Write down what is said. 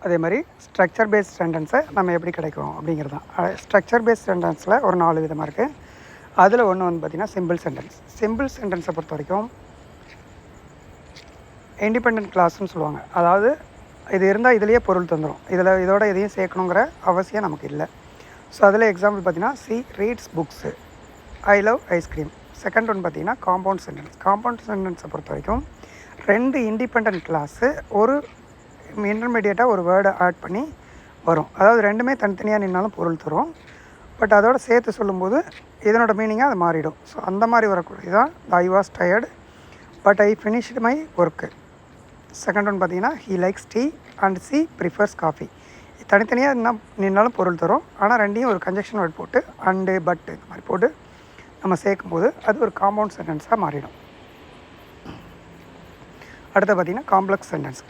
அதே மாதிரி structure paste சென்டென்ஸை நம்ம எப்படி கிடைக்கும் அப்படிங்கிறது தான். ஸ்ட்ரக்சர் பேஸ்ட் சென்டென்ஸில் ஒரு 4 விதமாக இருக்குது. அதில் ஒன்று வந்து பார்த்திங்கன்னா சிம்பிள் சென்டென்ஸ். சிம்பிள் சென்டென்ஸை பொறுத்த வரைக்கும் இண்டிபெண்ட் கிளாஸ்ன்னு சொல்லுவாங்க. அதாவது இது இருந்தால் இதுலேயே பொருள் தந்துடும், இதோட எதையும் சேர்க்கணுங்கிற அவசியம் நமக்கு இல்லை. ஸோ அதில் எக்ஸாம்பிள் பார்த்திங்கன்னா C reads books, I love ice cream. Second one பார்த்திங்கன்னா காம்பவுண்ட் சென்டென்ஸ். காம்பவுண்ட் சென்டென்ஸை பொறுத்த வரைக்கும் 2 இண்டிபெண்ட் கிளாஸு ஒரு இன்டர்மீடியட்டாக ஒரு வேர்டை ஆட் பண்ணி வரும். அதாவது ரெண்டுமே தனித்தனியாக நின்னாலும் பொருள் தரும். பட் அதோடு சேர்த்து சொல்லும்போது இதனோட மீனிங்காக அது மாறிடும். ஸோ அந்த மாதிரி வரக்கூடியது தான் I was tired but I finished my work. Second one பார்த்திங்கன்னா he likes tea and she prefers coffee. தனித்தனியாக என்ன நின்னாலும் பொருள் தரும். ஆனால் ரெண்டையும் ஒரு கன்ஜெக்ஷன் வேர்ட் போட்டு அண்டு பட் இந்த மாதிரி போட்டு நம்ம சேர்க்கும்போது அது ஒரு காம்பவுண்ட் சென்டென்ஸாக மாறிடும். அடுத்து பார்த்திங்கன்னா காம்ப்ளெக்ஸ் சென்டென்ஸ்.